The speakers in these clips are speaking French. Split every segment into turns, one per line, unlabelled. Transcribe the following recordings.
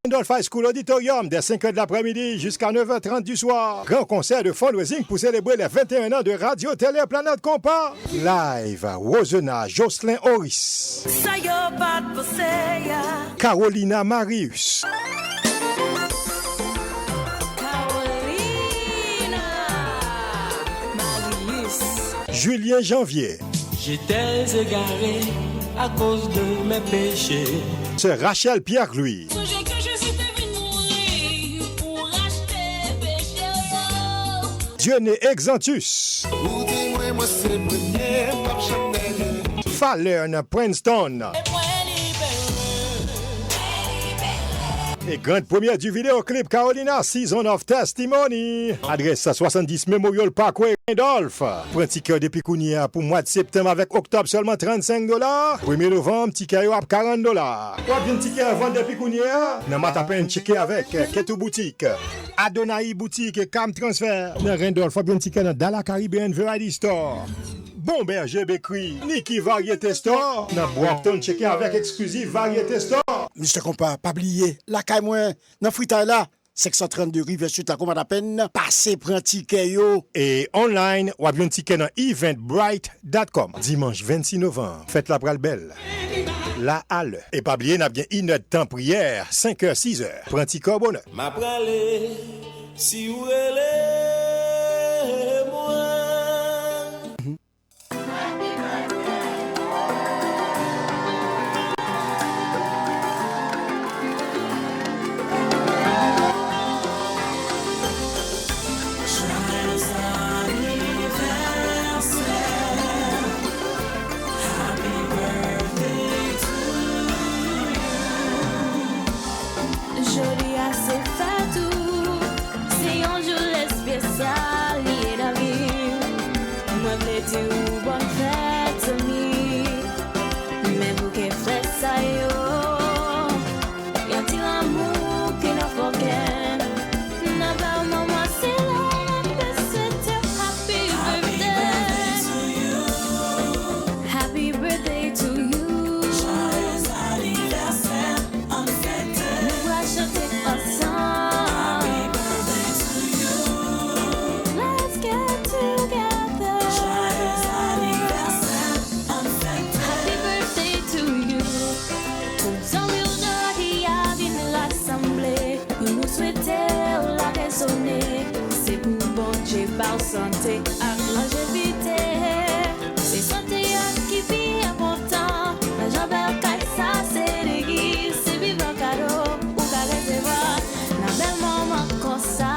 Randolph High School Auditorium dès 5h de l'après-midi jusqu'à 9h30 du soir. Grand concert de fundraising pour célébrer les 21 ans de Radio Télé Planète Compas. Live à Rosena, Jocelyn Horis. Carolina Marius. Julien Janvier.
J'étais égaré à cause de mes péchés.
C'est Rachel Pierre-Louis. Dieudonné Exantus. Fallern Princeton. Et grande première du vidéoclip Carolina, Season of Testimony. Adresse à 70 Memorial Parkway, Randolph. Prends ticket de Picounia pour mois de septembre avec octobre seulement $35. 1er novembre, ticket à $40. Quoi bien ticket à vendre de Picounia? N'a pas tapé un ticket avec Ketou Boutique, Adonai Boutique et Cam Transfer. Dans Randolph, bien ticket dans Dalla Caribbean Variety Store. Bon berger Bécry, Niki Variété Store. Dans Brockton, checker avec exclusive Variété Store.
Mr. Compa, pas oublier, la caille moins, dans Frita là, 632 Rive Sud, la commande à peine, passez, prends ticket yo.
Et online, ou bien ticket dans eventbrite.com. Dimanche 26 novembre, faites la pral belle. La halle. Et pas oublier, n'a bien une heure de temps prière, 5h, 6h. Prends ticket bonheur.
Ma pralé, si vous allez, moi.
Santé à longévité, c'est santé qui vit important. La jambe ça c'est l'église, c'est vivant cadeau ou caresse voir. La belle maman comme ça.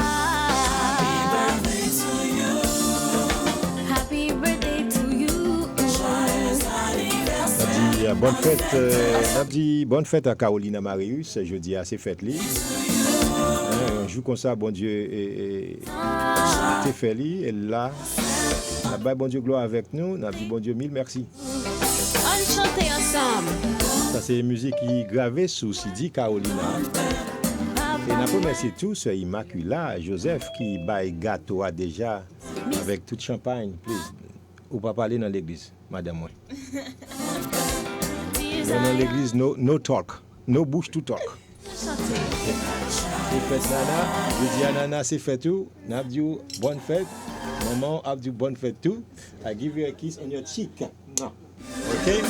Happy birthday to you. Joyeux
anniversaire. Bonne fête à Carolina Marius. Jeudi à ses fêtes li. Un jour comme ça, bon Dieu et t'es fait li, et là, n'a bon Dieu gloire avec nous, n'a dit bon Dieu mille merci.
On chante ensemble.
Ça c'est une musique qui est gravée sous CD Carolina. Et n'a pas merci tous Immaculata Joseph qui baille gâteau a déjà avec toute champagne. Please. Ou pas parler dans l'église, madame moi. Dans l'église no talk, no bush to talk. C'est fête Nana, je dis à Nana c'est fait tout, Nabdiou bonne fête, maman Abdiou bonne fête tout, I give you a kiss on your cheek. Non. Ok?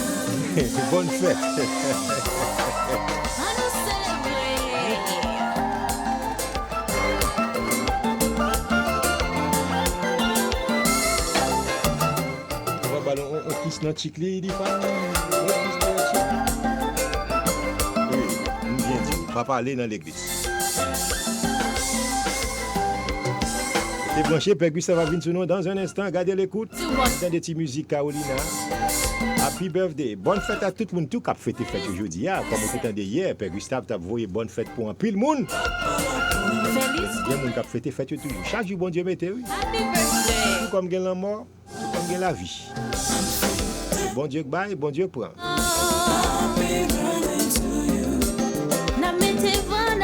Bonne fête. On kiss notre cheek, il pas parler dans l'église. T'es branché, Père Gustave va venir sur nous dans un instant. Gardez l'écoute. Dans des petites musiques Carolina. Happy birthday. Bonne fête à tout le monde. Tout qui a fêté fête aujourd'hui. Comme on entendait hier, Père Gustave t'a envoyé bonne fête pour un pile monde. Bien monde qui a fêté fête toujours. Chaque jour, bon Dieu mettez, oui. Tout comme gagne la mort, tout comme gagne la vie. Bon Dieu baille, bon Dieu prend.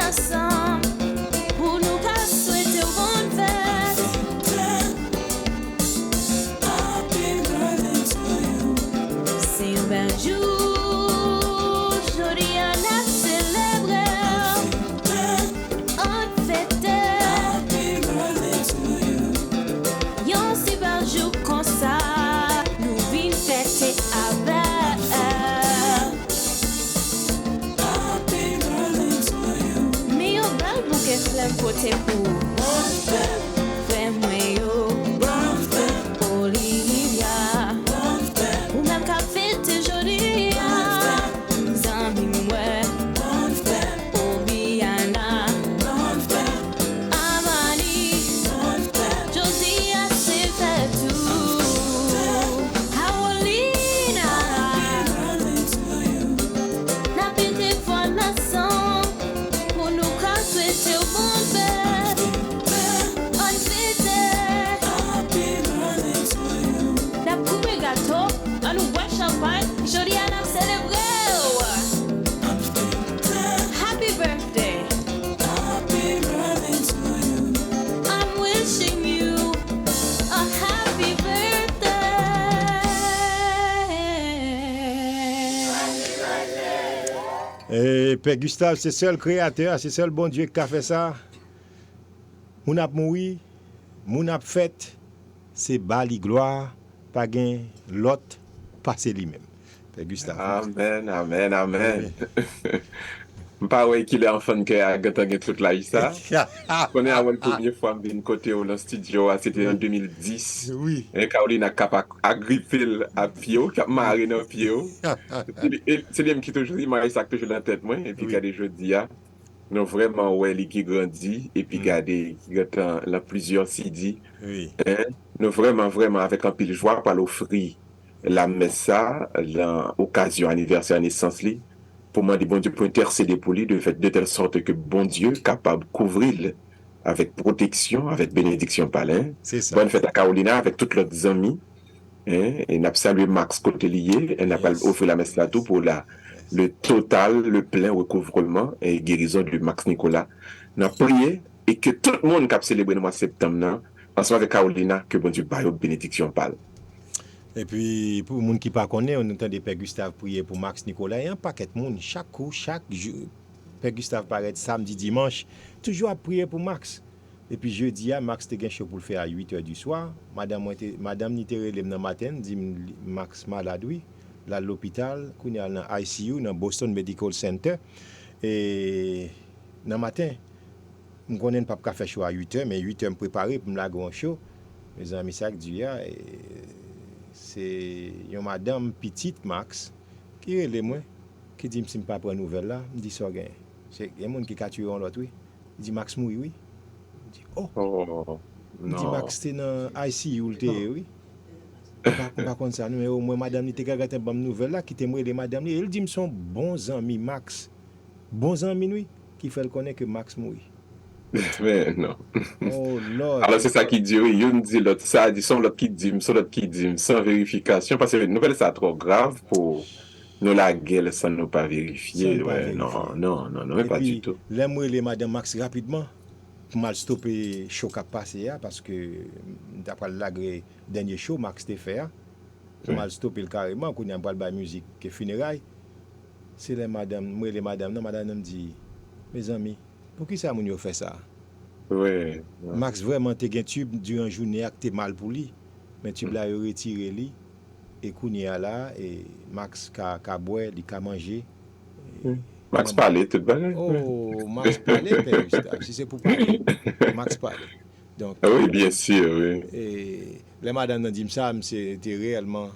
Ensemble pour nous souhaiter bonne fête. C'est un bel jour, aujourd'hui on a célébré. l'aime côté pour frère moi yo Olivia ou même qu'a fête jolie Zambi moi Obiana Amani Josia c'est fait tout Haolina na pite fois la sang pour nous casser au bon père on fête la coupe gâteau on nous boit champagne joli à nous célébrer happy birthday I'm wishing you a happy birthday
Et Père Gustave, c'est seul créateur, c'est seul bon Dieu qui a fait ça. Moun ap mouri, moun ap fête, c'est bali gloire, pas gain l'autre, passer lui-même. Père Gustave.
Amen, amen, amen. Pas ouais qu'il est enfant que a gâté toute la ça. On est avant la première fois venu côté au studio, c'était en 2010.
Oui.
Et Caroline a capable agripper à pied, cap marrer dans pied. C'est lui qui toujours dit moi ça que toujours dans tête moi et puis regardez jeudi non vraiment ouais lui qui grandit et puis regardez qui gâte là plusieurs CD.
Oui.
Nous vraiment avec un pile joie par l'offrir la messa l'occasion anniversaire naissance li pour moi, bon Dieu, pour intercéder pour lui, de telle sorte que bon Dieu capable de couvrir avec protection, avec bénédiction par l'un.
C'est ça.
Bonne fête à Carolina avec tous leurs amis. Et n'a pas salué Max côté lié. Elle n'a pas offert la messe là tout pour le total, le plein recouvrement et guérison de Max Nicolas. N'a prié et que tout le monde qui a célébré le mois de septembre, ensemble avec Carolina, que bon Dieu baille bénédiction par.
Et puis, pour les gens qui ne connaissent pas, on entend des Père Gustave prier pour Max Nicolas. Il y a un paquet de monde, chaque jour. Père Gustave paraît samedi, dimanche, toujours à prier pour Max. Et puis jeudi, Max était chaud pour le faire à 8h du soir. Madame Nitere lève dans le matin, dit Max malade, oui. Là, à l'hôpital, qu'on est dans ICU, dans Boston Medical Center. Et dans le matin, je ne connais pas faire chaud à 8h, mais 8h, je me prépare pour me la grand chaud. Mes amis, ça dit, c'est une madame petite Max qui est moi qui dit si je ne pas prendre nouvelle là, me dit ça gain. C'est il y a monde qui a tué l'autre oui. Il dit Max mouri oui. Il dit
oh.
Il dit Max c'était dans ICU oui. Pas comme ça mais au moins madame n'était qu'à gâter bonne nouvelle là qui était moi les madame il dit me sont bons amis Max. Bons amis oui qui fait le connaître que Max mouri.
Mais non.
Oh Lord.
Alors c'est ça qui dit, oui, il dit l'autre, ça dit, son l'autre qui dit, sans vérification, parce que la nouvelle c'est trop grave pour nous la gueule sans nous pas vérifier. Ouais, non, mais pas du tout.
L'aime les madame Max rapidement pour mal stopper show qui a passé parce que d'après l'agré dernier show Max te fait pour mal stopper carrément qu'on y a pas de musique que funérailles. C'est les madame, moi les madame, non madame me dit mes amis pour qui ça moun fait ça?
Oui.
Max vraiment te gen tube durant journée ak te mal pour lui. Mais tube là retiré lui et kounya là et Max ka boire, il ka manger.
Max parlait tout bagarre.
Oh, Max parlait Père Gustave, si c'est pour parler. Max parlait. Donc
oui, bien sûr, oui.
Et les madame nan dit ça, c'était réellement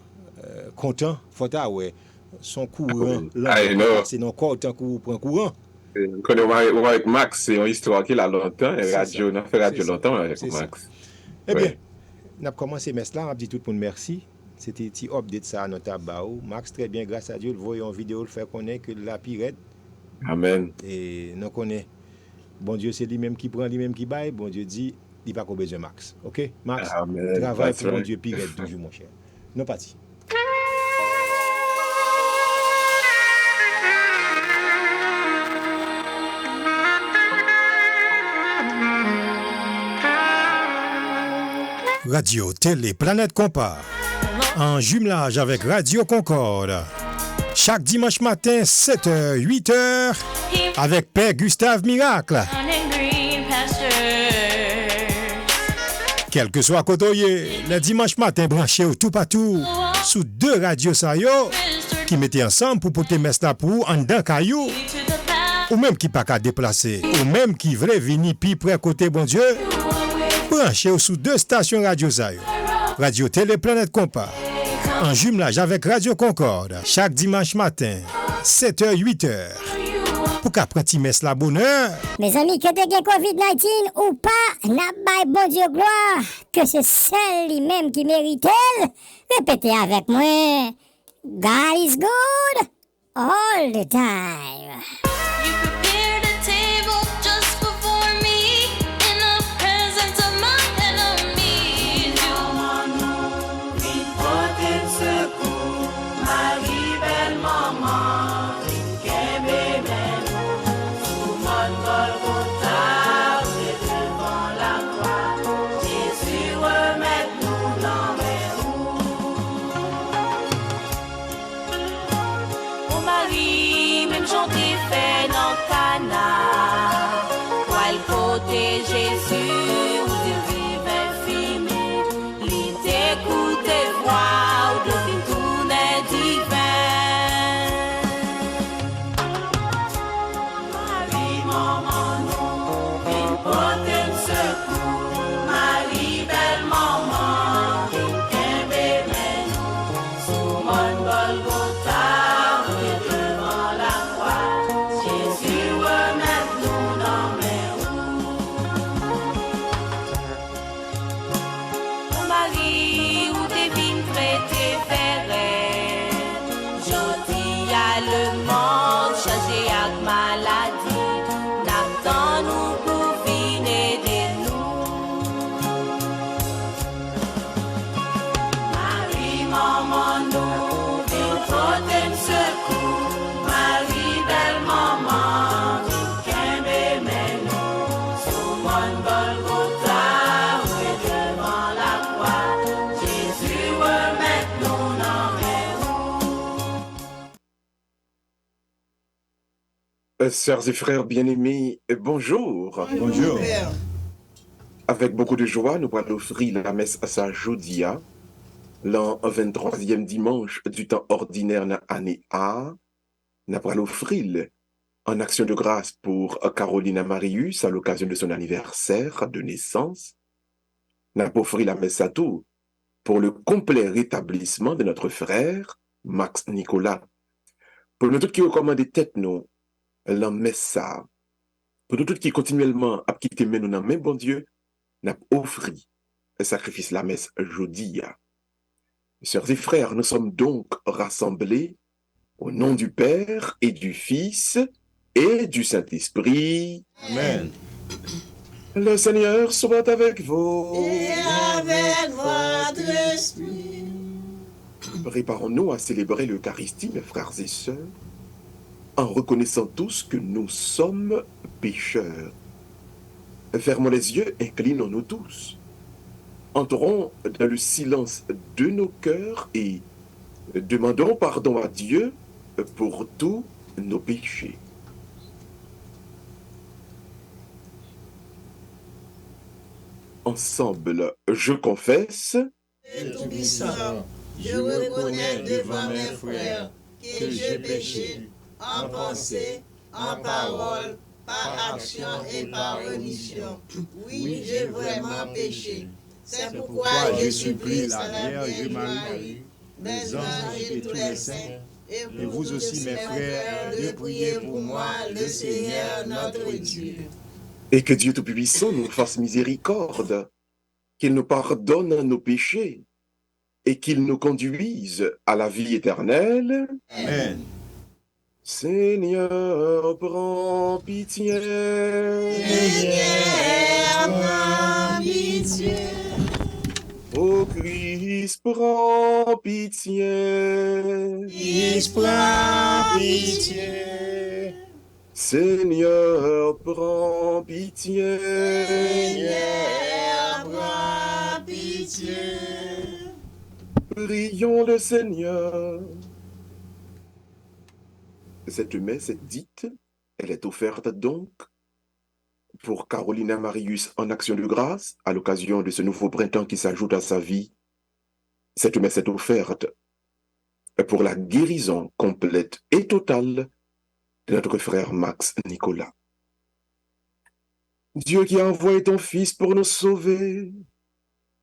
content, faut ta ouais. Son courant là, c'est non quoi autant qu'on prend courant.
Quand on va avec Max, c'est une histoire qu'il a longtemps, radio, on a fait radio longtemps avec Max.
Eh bien, on a commencé mes là, on a dit tout le monde merci. C'était un petit update ça à notre tabac. Max, très bien, grâce à Dieu, le voyons en vidéo, le faire connaître que la pirate.
Amen.
Et nous connaissons. Bon Dieu, c'est lui-même qui prend, lui-même qui baille. Bon Dieu dit, il n'y a pas besoin de Max. Ok? Max,
Amen.
Travaille pour bon Dieu, pirate toujours, mon cher. Nous partis. Radio Télé Planète Compas, en jumelage avec Radio Concorde. Chaque dimanche matin, 7h, 8h, avec Père Gustave Miracle. Quel que soit côtoyé, le dimanche matin branché au tout partout, sous deux radios sayo, qui mettaient ensemble pour porter mes là pour en d'un caillou. ou même qui pas qu'à déplacer, ou même qui veut venir plus près côté bon Dieu, branchez sous 2 stations radio Zayo. Radio Télé Planète Compas, en jumelage avec Radio Concorde, chaque dimanche matin, 7h, 8h. Pour qu'apprenti messe la bonne heure.
Mes amis, que te gen COVID-19 ou pas, n'a bay bon Dieu gloire, que c'est celle lui-même qui mérite elle. Répétez avec moi. God is good all the time.
You prepared a table just before me in the presence of my enemies. Oh Marie, même chanter fait dans Cana, toi le côté Jésus où Dieu vive infini, il t'écoute et voit où devine tout n'est divin. Marie, maman, nous, une portée de secours, Marie, belle maman, un bébé, nous, sous mon Golgotha.
Sœurs et frères bien-aimés, bonjour.
Bonjour.
Avec beaucoup de joie, nous allons offrir la messe à sa Jodia, l'an 23e dimanche du temps ordinaire dans l'année A. Nous allons offrir en action de grâce pour Carolina Marius à l'occasion de son anniversaire de naissance. Nous allons offrir la messe à tout pour le complet rétablissement de notre frère Max Nicolas. Pour nous tous qui recommandent tête nous, la messe, pour nous tous qui continuellement à quitter nous dans même bon Dieu, n'a offert un sacrifice la messe jeudi. Sœurs et frères, nous sommes donc rassemblés au nom du Père et du Fils et du Saint-Esprit.
Amen.
Le Seigneur soit avec vous.
Et avec votre esprit.
Préparons-nous à célébrer l'Eucharistie, mes frères et sœurs, en reconnaissant tous que nous sommes pécheurs. Fermons les yeux, inclinons-nous tous. Entrons dans le silence de nos cœurs et demandons pardon à Dieu pour tous nos péchés. Ensemble, je confesse
Et Tout-Puissant, je reconnais devant mes frères que j'ai péché en pensée, en parole, par action et par omission. Oui, j'ai vraiment péché. C'est pourquoi je supplie la Vierge Marie, mes anges et tous les saints, et vous aussi mes frères, de prier pour moi, le Seigneur notre Dieu.
et que Dieu Tout-Puissant nous fasse miséricorde, qu'il nous pardonne nos péchés et qu'il nous conduise à la vie éternelle.
Amen.
Seigneur, prends pitié.
Seigneur, prends pitié.
Ô Christ, prends pitié.
Christ, prends pitié.
Seigneur, prends pitié.
Seigneur, prends pitié.
Prions le Seigneur. Cette messe est dite, elle est offerte donc pour Carolina Marius en action de grâce à l'occasion de ce nouveau printemps qui s'ajoute à sa vie. Cette messe est offerte pour la guérison complète et totale de notre frère Max Nicolas. Dieu qui a envoyé ton Fils pour nous sauver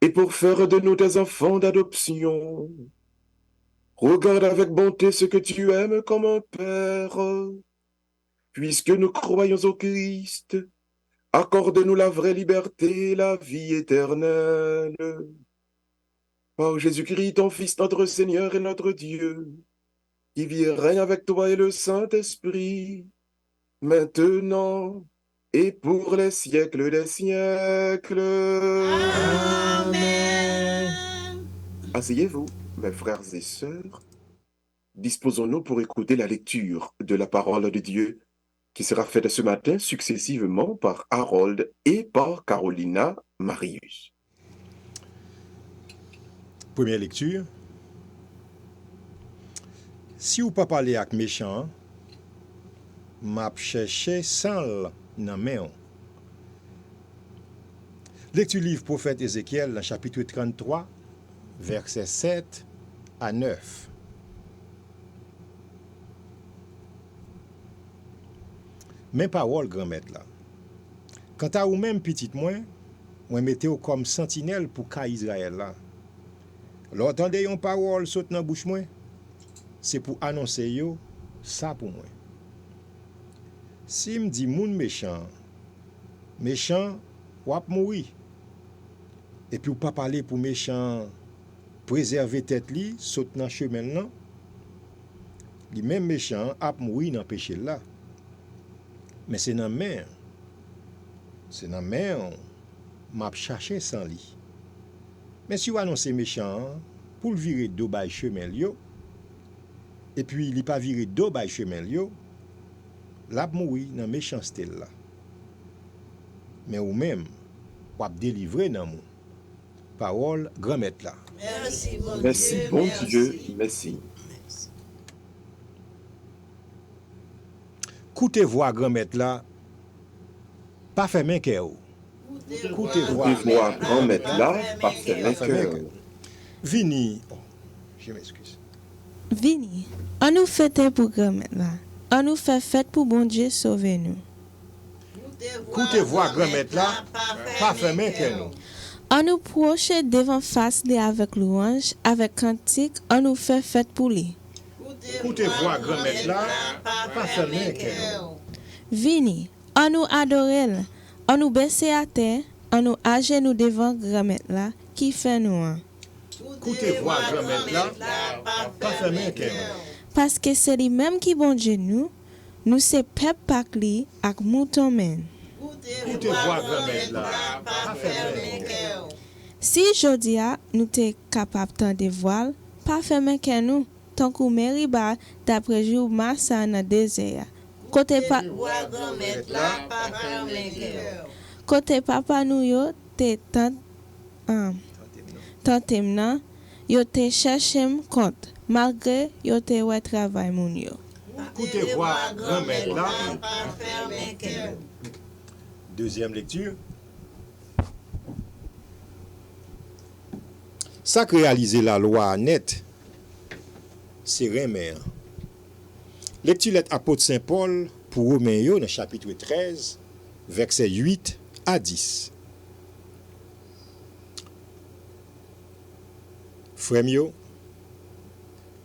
et pour faire de nous tes enfants d'adoption, regarde avec bonté ce que tu aimes comme un Père. Puisque nous croyons au Christ, accorde-nous la vraie liberté et la vie éternelle. Par Jésus-Christ, ton Fils, notre Seigneur et notre Dieu, qui vit et règne avec toi et le Saint-Esprit, maintenant et pour les siècles des siècles.
Amen.
Asseyez-vous, mes frères et sœurs. Disposons-nous pour écouter la lecture de la parole de Dieu qui sera faite ce matin successivement par Harold et par Carolina Marius.
Première lecture. Si ou pas parler avec méchant, m'a cherché sang nan men. Lecture livre prophète Ézéchiel dans chapitre 33, versets 7 à 9. Men parole grand-maître là. Quant à ou même petite moi mettez ou comme sentinelle pour ka Israël là. L'entendez yon parole saute dans bouche moi, c'est pour annoncer yo ça pour moi. Si me dit moun méchant wap mouri. Et puis ou pas parler pour méchant préserver tête li saute dans chemin là. Li même méchant ap mouri dans péché là. Mais c'est dans mer m'a cherché sans li. Mais si vous annoncez méchant pour le virer d'eau bay chemin yo, et puis il pas viré d'eau bay chemin yo, l'a mouri dans méchanceté là. Mais ou même ou délivrer dans mon parole grand-maître là.
Merci, bon
Merci,
Dieu.
bon
Merci.
Dieu, merci.
Coutez voix grand-maître là, pas fait main que ou. Coutez voix
Écoutez-moi, grand-maître là, par ce cœur.
Vini. Oh, je m'excuse.
Vini, on nous fête pour grand-mère là. On nous fait fête pour bon Dieu sauver nous.
Coutez voix grand-maître là, pas fait main que nous.
On nous proche devant face de avec louange, avec cantique, on nous fait fête pour lui.
Coutez voix grand-maître là, pas fait main que nous.
Vini, on nous adore, on nous baisse à terre, on nous agenouille devant grand-mère là, qui fait nous.
Coutez voix grand-maître là, pas fait main que nous.
Parce que c'est lui-même qui bon Dieu nous c'est peuple pak li ak mouton men.
Coutez voix grand-maître là, pas fait main que nous.
Si jodia nous te capable tant de voile, pas fermer que nous, tant qu'on mériba d'après jour massa dans désert. Côté papa nous yo te tantem nan, yo te cherchem compte, malgré yo te ouais travail moun yo.
Coutez voix grand-maître là. Deuxième lecture. Ça que réaliser la loi net, c'est remer. Lecture lettre apôtre Saint Paul pour Romains dans chapitre 13, versets 8 à 10. Frère yo,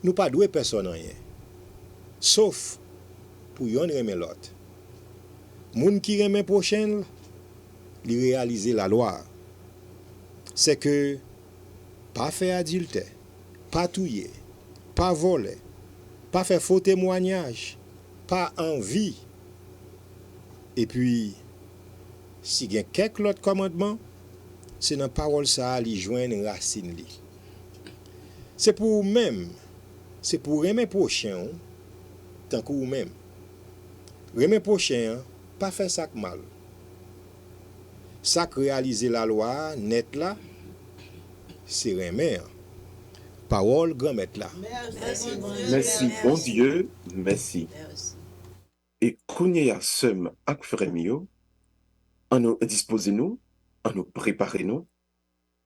nous pas doué personne rien. Sauf pour yon remer l'autre. Moun qui remet prochain, li réaliser la loi. C'est que pas faire adultère, pas touiller, pas voler, pas faire faux témoignage, pas envie. Et puis, si il y a quelques autres commandements, c'est dans la parole ça li joindre racine li. C'est pour même, c'est pour aimer prochain, tant que vous même. Aimer prochain, pas faire ça mal. Ça réaliser la loi net là, c'est remer. Parole grand-maître là.
Merci, bon Dieu, merci. Et kounye ya sem ak fremio, en nous disposer nous, en nous préparer nous,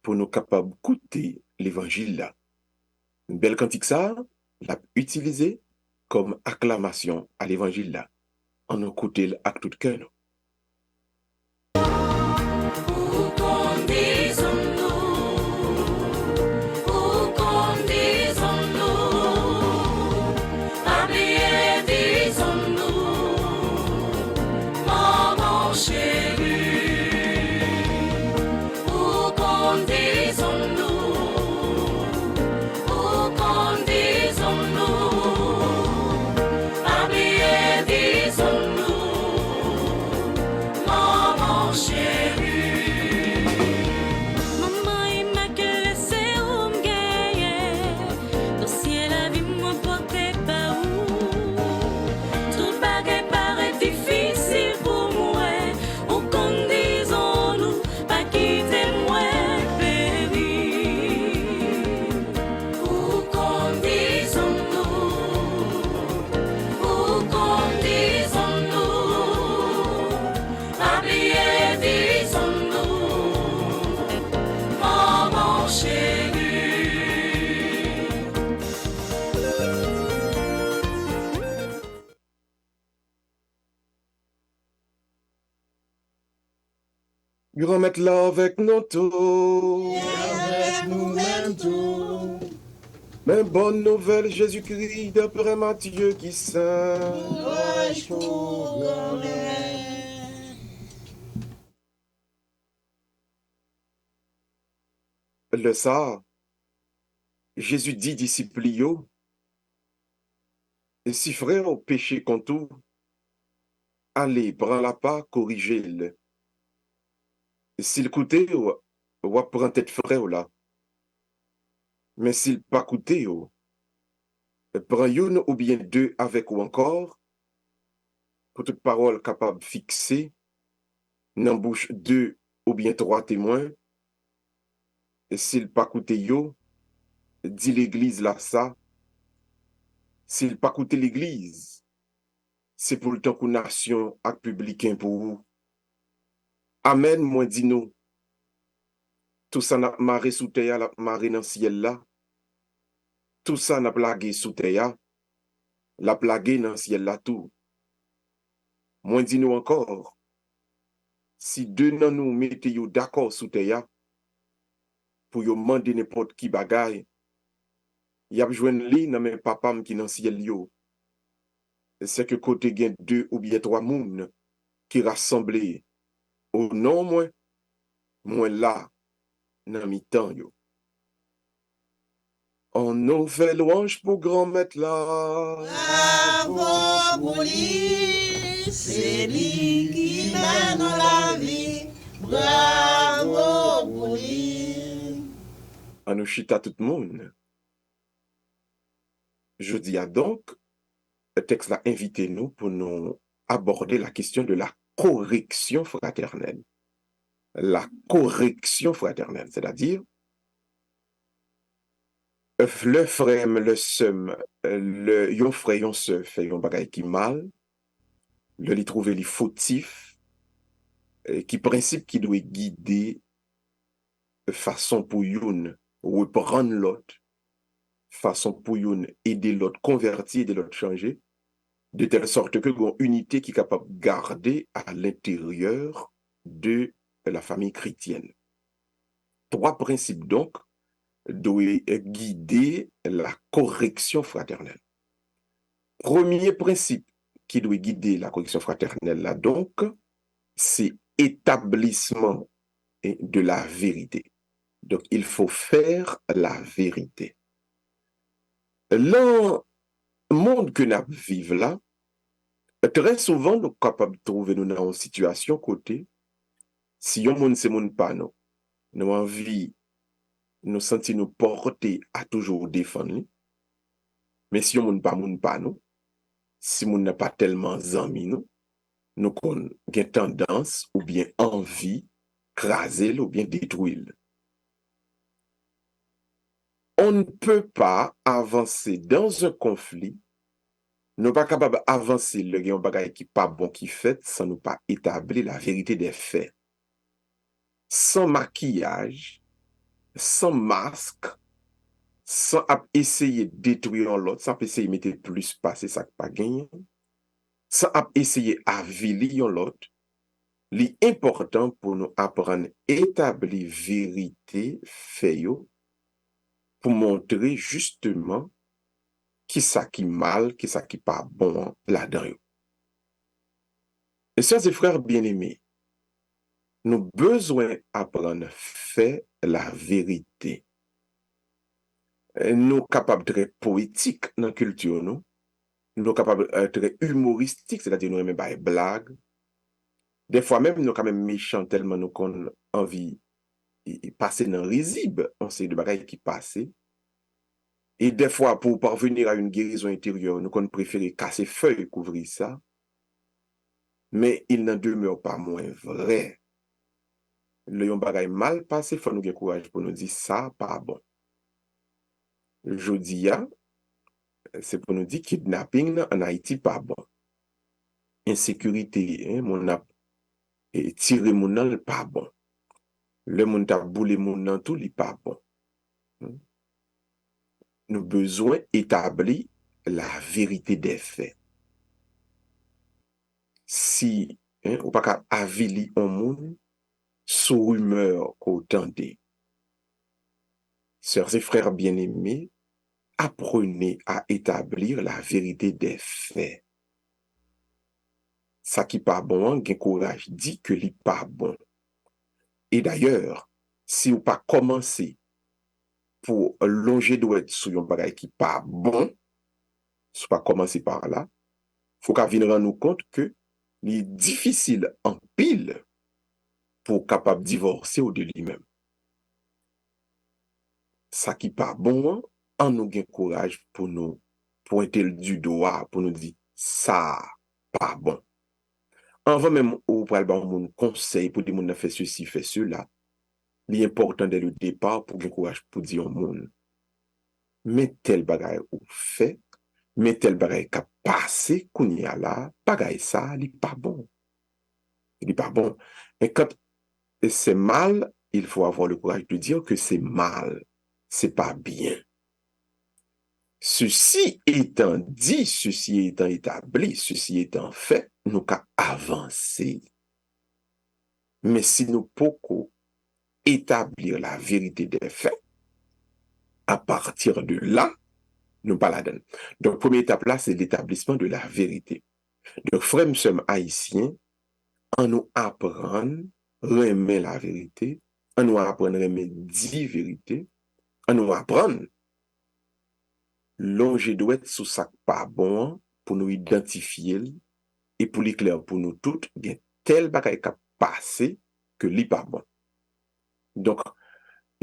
pour nous capables d'écouter l'évangile là. Une belle cantique ça, l'a utilisé comme acclamation à l'évangile là. On nous écoute à tout cœur.
Maman immaculée, c'est où m'gaye. Dossier la vie m'a porté pas où. Tout bagay paraît difficile pour moi. Ou qu'on disons-nous, pas quitter moi, baby. Ou qu'on disons-nous, habillé disons-nous, maman chérie.
Grand mettre là avec nous tous.
Avec nous-mêmes tout.
Mais bonne nouvelle, Jésus-Christ, d'après Matthieu qui saint.
Louange pour grand-mère.
Le ça, Jésus dit disciples yo, et si frère au péché contre tout, allez, prends la pas, corrigez-le. S'il coûtait, ou prend tête frère là. Mais s'il pas coûté, prends une ou bien deux avec ou encore, pour toute parole capable de fixer, n'embouche deux ou bien trois témoins, et s'il pas coûté yo, dit l'église là ça, s'il pas coûté l'église, c'est pour le temps qu'on nation à publicain pour vous. Amen, moi dis nous. Tout ça n'a maré sous terre, la maré dans le ciel là. Tout ça n'a plagué sous terre, la plagué dans le ciel là tout. Moi dis nous encore. Si deux nan nous mettez yo d'accord sous terre, pour yo demander n'importe qui bagaille, y a besoin li nan men papam qui dans ciel yo. C'est que côté gen deux ou bien trois moun qui rassemblés au nom moi là nan mi temps yo. On nous fait louange pour grand maître là.
Bravo pour lui, c'est lui qui mène la vie. Bravo pour lui.
On nous chita tout le monde. Je dis à donc, le texte l'a invité nous pour nous aborder la question de la correction fraternelle. La correction fraternelle, c'est-à-dire le frère, le seum, yon frère, yon sœur fait yon bagay qui mal, le li trouve li fautif, qui principe qui doit guider façon pour yon reprendre l'autre, façon pour yon aider l'autre, convertir, aider l'autre changer, de telle sorte que yon unité qui est capable de garder à l'intérieur de la famille chrétienne. Trois principes donc doivent guider la correction fraternelle. Premier principe qui doit guider la correction fraternelle là donc, c'est établissement de la vérité. Donc il faut faire la vérité. Le monde que nous vivons là, très souvent nous sommes capables de trouver nous dans une situation côté, si yon monde c'est monde pas nous, nous envie nous sentir nous porter à toujours défendre. Mais si on pas nous, si on n'a pas tellement amis nous avons tendance ou bien envie craser ou bien détruire. On ne peut pas avancer dans un conflit, nous pas capable d'avancer le gain bagay qui pas bon qui fait sans nous pas établir la vérité des faits. Sans maquillage, sans masque, sans essayer de détruire l'autre, sans essayer de mettre plus passer ça pas gagné, Ça a essayé à vili yon l'autre. L'important pour nous apprendre établir vérité fait yo, pour montrer justement qui ça qui mal, qui ça qui pas bon là-dedans yo. Et sœurs et frères bien-aimés, nous besoin apprendre fait la vérité. Nous capables d'être poétiques dans la culture, nous capables d'être humoristiques, c'est-à-dire nous aimons des blagues. Des fois même, nous quand même méchants tellement nous qu'on envie de passer dans le risible, on sait de bagailles qui passent. Et des fois, pour parvenir à une guérison intérieure, nous qu'on préférer casser feuille, couvrir ça. Mais il n'en demeure pas moins vrai. Le yon bagay mal passé, faut nous avoir courage pour nous dire ça, pas bon. Jodi a, c'est pour nous dire kidnapping en Haïti pas bon. Insécurité, mon a tiré mon nan pas bon. Le moun t'a boulé mon nan tout li pas bon. Nous besoin établir la vérité des faits. Si ou pas qu'à avili on moun sous rumeur qu'on tendait. Sœurs et frères bien-aimés, apprenez à établir la vérité des faits. Ça qui pas bon, gen courage dit que li pas bon. Et d'ailleurs, si ou pas commencer pour longer doit sur yon bagay qui pas bon, si ou pas commencer par là, faut qu'à venir rendre nous compte que il est difficile en pile pour capable divorcer ou de lui-même. Ça qui pas bon, en nous gain courage pour nous pointer du doigt, pour nous dire ça pas bon. Avant même ou pour avoir mon conseil pour dire mon fait ceci, fait cela, l'important dès le départ pour gain courage pour dire au monde, mais tel bagay ou fait, mais tel bagay qu'a passé kounya là, bagay ça, il pas bon. Il est pas bon. Et quand c'est mal, il faut avoir le courage de dire que c'est mal, c'est pas bien. Ceci étant dit, ceci étant établi, ceci étant fait, nous qu'à avancer. Mais si nous pouvons établir la vérité des faits, à partir de là, nous pas la donne. Donc, première étape là, c'est l'établissement de la vérité. Donc, frères, nous sommes haïtiens, en nous apprendre, remet la vérité, en nous apprendre, remet dit vérité, en nous apprendre, longer doit être sous ça pas bon, pour nous identifier, et pour l'éclair pour nous toutes, bien, tel bagay qu'a passé, que li pas bon. Donc,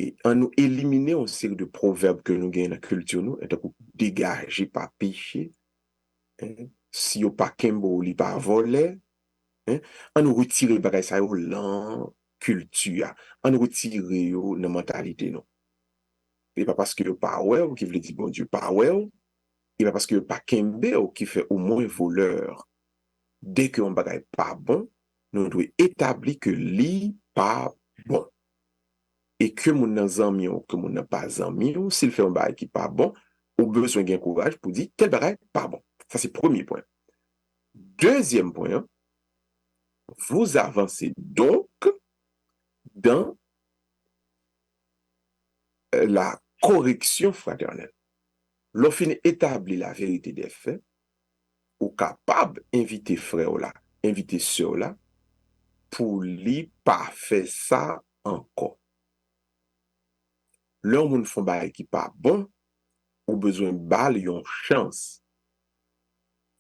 et en nous éliminer une série de proverbes que nous gagnons dans la culture, nous, et donc, dégager pas péché, si yo pas kembo, li pas volé, en nous retirer bagay ça yo lan culture, en nous retirer yo dans mentalité non. Et pas parce que yo pas ouais ou qui veut dire bon Dieu pas ouais, et pas parce que yo pas kembe ou qui fait au moins voleur. Dès que on bagay pas bon, nous devons établir que li pas bon. Et que mon nan zanmi ou que mon nan pas zanmi ou s'il fait un bagay qui pas bon, ou besoin d'un courage pour dire tel bagay pas bon. Ça c'est premier point. Deuxième point, vous avancez donc dans la correction fraternelle. Lorsqu'on établit la vérité des faits, ou capable d'inviter frère là, inviter sœur là, pour lui pas faire ça encore. L'homme moun font bagay qui pas bon, ou besoin bal yon chance.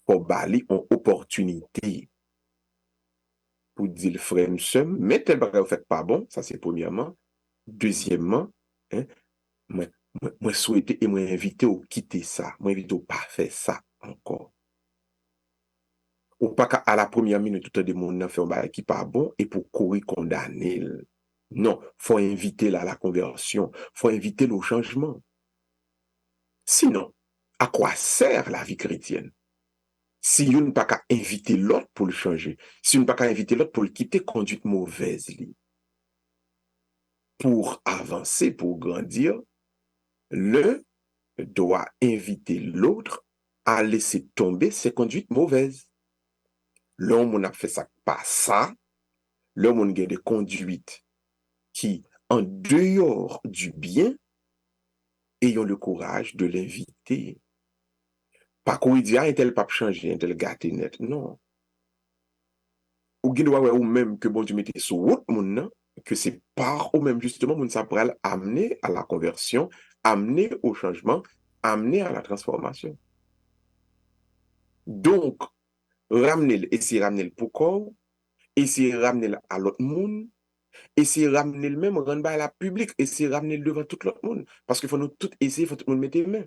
Pour bali une opportunité. Pour dire le frère monsieur, mais tel bagay vous faites pas bon, ça c'est premièrement. Deuxièmement, moi souhaiter et moi inviter ou quitter ça, moi inviter ou pas faire ça encore. Ou pas qu'à la première minute tout le monde fait un bagay qui pas bon et pour courir condamner. Non, faut inviter à la conversion, faut inviter au changement. Sinon, à quoi sert la vie chrétienne? Si on n'a pas qu'à inviter l'autre pour le changer, si on n'a pas qu'à inviter l'autre pour le quitter conduite mauvaise, pour avancer, pour grandir, le doit inviter l'autre à laisser tomber ses conduites mauvaises. L'homme a fait ça, pas ça. L'homme a des conduites qui, en dehors du bien, ayons le courage de l'inviter. Pas qu'on dit, un tel pape changé, un tel gâté net. Non. Ou gen doit ou même que bon Dieu mette sur route moun nan, que c'est par ou même justement moun sa pral amener à la conversion, amener au changement, amener à la transformation. Donc, essayer ramener pour corps, essayer ramener à l'autre monde, essayer ramener le même, rendre à la public, essayer ramener devant tout l'autre monde. Parce qu'il faut nous tout essayer, il faut tout le monde mettre les mains.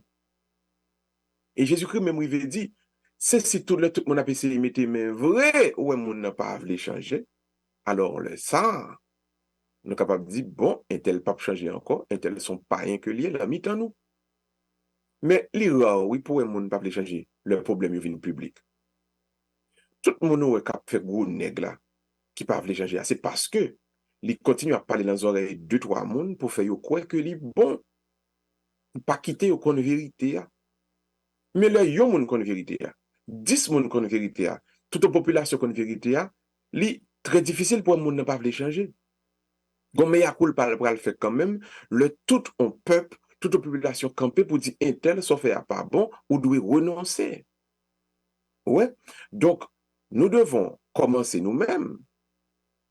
Et Jésus-Christ même il dit, c'est si tout le monde a essayé de mettre les mains vrai, ou moun n'a pas voulu changer, alors ça, nous sommes capables de dire, bon, un tel pape changer encore, un tel son païen que lié, la mit en nous. Mais l'erreur, oui, pour un monde pas changer, le problème vient public. Tout le monde est capable de faire gros nègre là, qui pas veut changer, c'est parce que il continue à parler dans les oreilles de 2-3 monde pour faire croire que li bon, pas quitter au con vérité. Mais là, yon moun kon vérité, 10 moun kon vérité, toute la population kon vérité, li très difficile pour un monde ne pas veut changer. Gon meya koul pa le fait quand même, le tout on peuple, toute la population campée pour dire un tel soit fait à pas bon ou doit renoncer. Ouais. Donc, nous devons commencer nous-mêmes.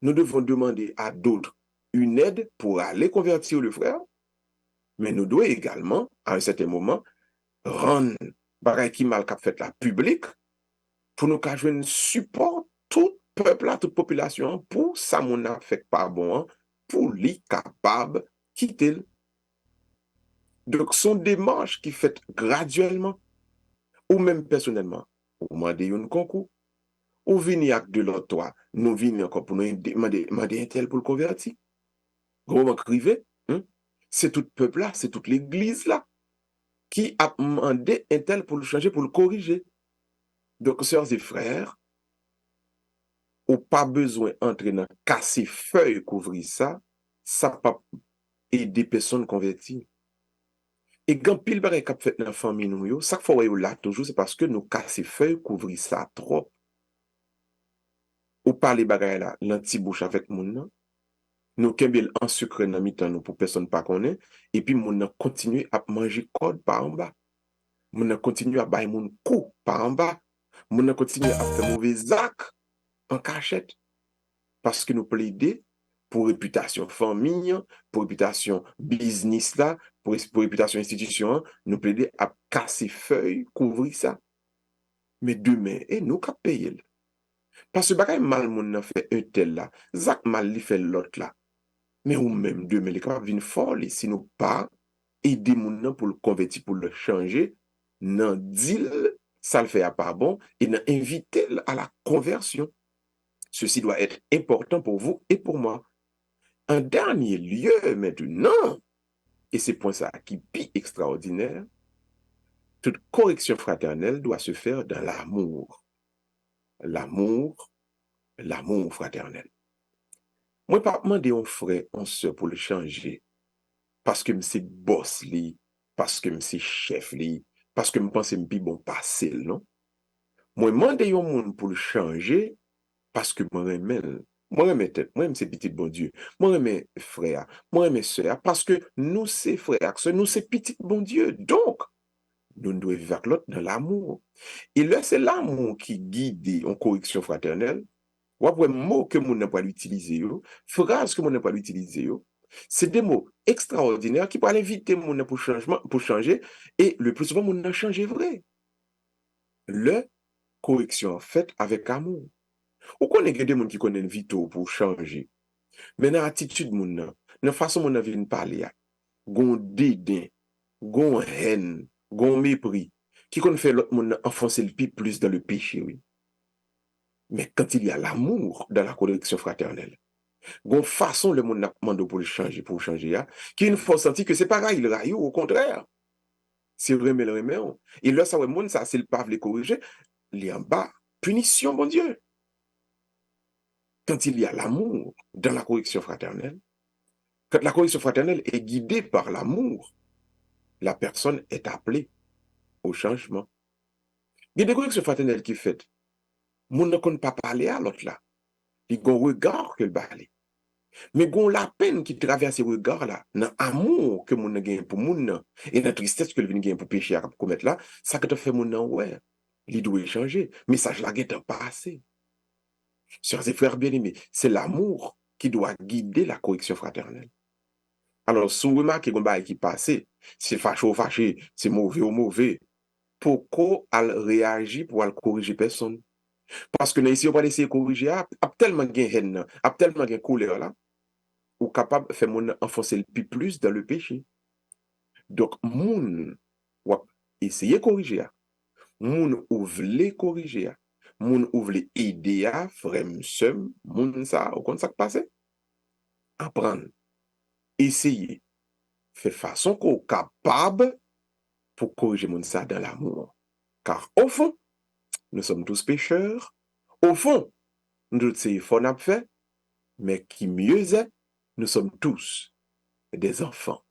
Nous devons demander à d'autres une aide pour aller convertir le frère. Mais nous devons également, à un certain moment, rendre bagay qui mal qu'a fait la public pour nous qu'à jouer un support tout peuple, là, toute population pour ça mon a fait pas bon, pour lui capable quitter. Donc, son démarche qui fait graduellement, ou même personnellement, ou demander un concours, ou venir avec de l'autre toi, nous venir encore pour nous demander un tel pour le convertir. Gros crivé, c'est tout le peuple là, c'est toute l'église là, qui a demandé un tel pour le changer, pour le corriger. Donc, sœurs et frères, ou pas besoin d'entrer dans casser feuille, couvrir ça, ça pas aider personne convertie. Et quand pile barre cap fait dans la famille nous yo, chaque fois où là toujours c'est parce que nous casser feuille, couvrir ça trop. Ou parler bagay là, l'anti-bouche avec moun nan, nous kembel en sucre dans mi-temps nous pour personne pas connaît, et puis moun nan continue à manger code par en bas. Moun nan continue à bailler moun coup par en bas. Moun nan continue à faire mauvais actes en cachette. Parce que nous plaider pour réputation famille, pour réputation business là, pour réputation institution, nous plaider à casser feuille, couvrir ça. Mais demain, et nous qu'à payer. Parce que bagay mal moun nan fait un tel là, zak mal li fait l'autre là. Mais ou même demain, les capables viennent fort si nous pas aider moun nan pour le convertir, pour le changer, nan deal, ça le fait à pas bon, et nan inviter à la conversion. Ceci doit être important pour vous et pour moi. En dernier lieu, maintenant, et c'est pour ça qui est plus extraordinaire, toute correction fraternelle doit se faire dans l'amour. L'amour fraternel. Moi, pas demander un frère, un soeur pour le changer, parce que c'est boss li, parce que c'est chef li, parce que je pense que c'est bon passé, non? Moi, demander un monde pour le changer, parce que moi, remets tête, moi, c'est petit bon Dieu, moi, remets frère, moi, remets soeur, parce que nous, c'est frère, nous, c'est petit bon Dieu. Donc, nous devons vivre avec l'autre dans l'amour. Et là, c'est l'amour qui guide en correction fraternelle. Ou après, mots que nous n'avons pas utilisé, phrases que nous n'avons pas utilisées, c'est des mots extraordinaires qui peuvent inviter mon pour changer, et le plus souvent, nous changé vrai. Le correction faite avec amour. Ou qu'on ait des gens qui connaissent vite pour changer. Mais dans l'attitude, dans la façon dont on vient parler, gon dédain, gon haine, gon mépris, qui qu'on fait l'autre monde enfoncer le pied plus dans le péché, oui. Mais quand il y a l'amour dans la correction fraternelle, gon façon le monde demande pour changer, qui une fois senti que c'est pareil, il raille, au contraire. C'est vraiment le remet. Et là, ça, le monde, ça, c'est le pas les corriger, il y a en bas, punition, bon Dieu. Quand il y a l'amour dans la correction fraternelle, quand la correction fraternelle est guidée par l'amour, la personne est appelée au changement. Il y a des corrections fraternelles qui sont faites Moun ne kon pas parler à l'autre là. Il gon regard que le balé. Mais gon la peine qui traverse ce regard là, dans amour que moun gagne pour moun nan, et dans tristesse que le vient gagne pour péché à commettre là, ça que te fait moun nan ouais. Il doit changer. Message là est pas assez. Sœurs et frères bien-aimés, c'est l'amour qui doit guider la correction fraternelle. Alors, si vous remarquez qu'on va qui passe, c'est fâché ou fâché, c'est mauvais ou mauvais, pourquoi elle réagit pour elle corriger personne? Parce que ici, on va essayer de corriger, a tellement de haine, a tellement de colère là, ou capable de faire mon enfoncer le plus dans le péché. Donc, moun, ou essayer de corriger, moun ou vle corriger, moun ou vle aider à frère m'sem, moun ça, ou comme ça qui passe? Apprendre, essayer, faire façon qu'on est capable pour corriger moun ça dans l'amour. Car au fond, nous sommes tous pécheurs. Au fond, nous tous efforts n'a fait, mais qui mieux est, nous sommes tous des enfants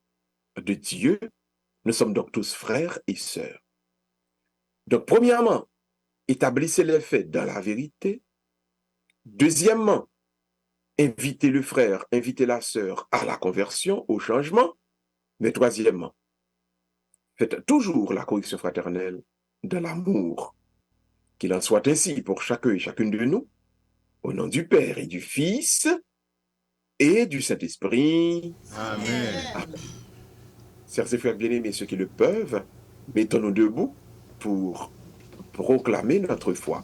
de Dieu. Nous sommes donc tous frères et sœurs. Donc, premièrement, établissez les faits dans la vérité. Deuxièmement, invitez le frère, invitez la sœur à la conversion, au changement. Mais troisièmement, faites toujours la correction fraternelle dans l'amour. Qu'il en soit ainsi pour chacun et chacune de nous, au nom du Père et du Fils et du Saint-Esprit.
Amen.
Amen. Chers et frères bien-aimés, ceux qui le peuvent, mettons-nous debout pour proclamer notre foi.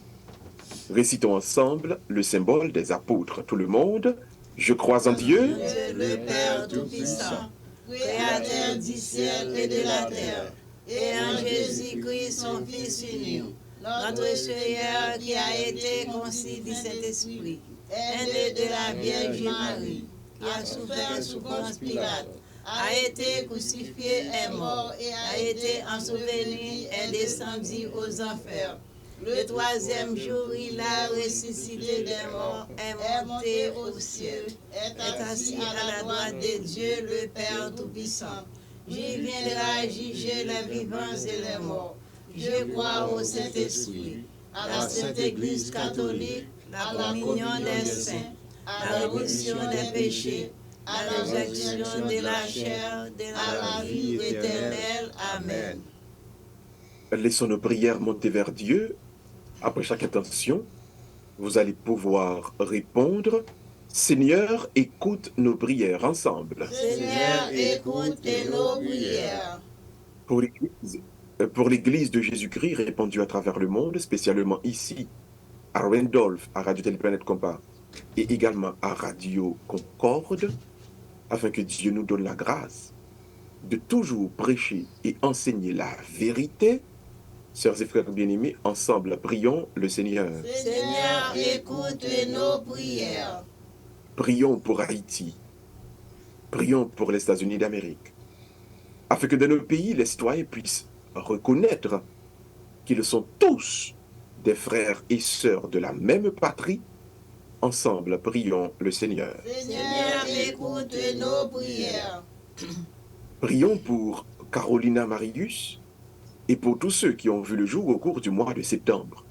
Récitons ensemble le symbole des apôtres. Tout le monde, je crois en Dieu,
Le Père Tout-Puissant, Créateur du ciel et de la terre, et en Jésus-Christ, son Fils unique, notre Seigneur qui a été conçu du Saint-Esprit, est né de la Vierge Marie, qui a souffert sous Ponce Pilate, a été crucifié et mort, et a été enseveli et descendu aux enfers. Le troisième jour, il a ressuscité des morts, est monté au ciel, est assis à la droite de Dieu, le Père Tout-Puissant. J'y viendra juger les vivants et les morts. Je crois au Saint-Esprit, à la Sainte Église catholique, la communion des saints, à la rémission des péchés, à la résurrection de la chair, de la vie éternelle. Amen.
laissons nos prières monter vers Dieu. Après chaque intention, vous allez pouvoir répondre. Seigneur, écoute nos prières ensemble.
Seigneur, écoute nos prières.
Pour l'Église de Jésus-Christ répandue à travers le monde, spécialement ici, à Randolph, à Radio Téléplanète Compas, et également à Radio Concorde, afin que Dieu nous donne la grâce de toujours prêcher et enseigner la vérité. Sœurs et frères bien-aimés, ensemble, prions le Seigneur.
Seigneur, écoute nos prières.
Prions pour Haïti. Prions pour les États-Unis d'Amérique. Afin que dans nos pays, les citoyens puissent reconnaître qu'ils sont tous des frères et sœurs de la même patrie. Ensemble, prions le Seigneur.
Seigneur, écoute nos prières.
Prions pour Carolina Marius et pour tous ceux qui ont vu le jour au cours du mois de septembre.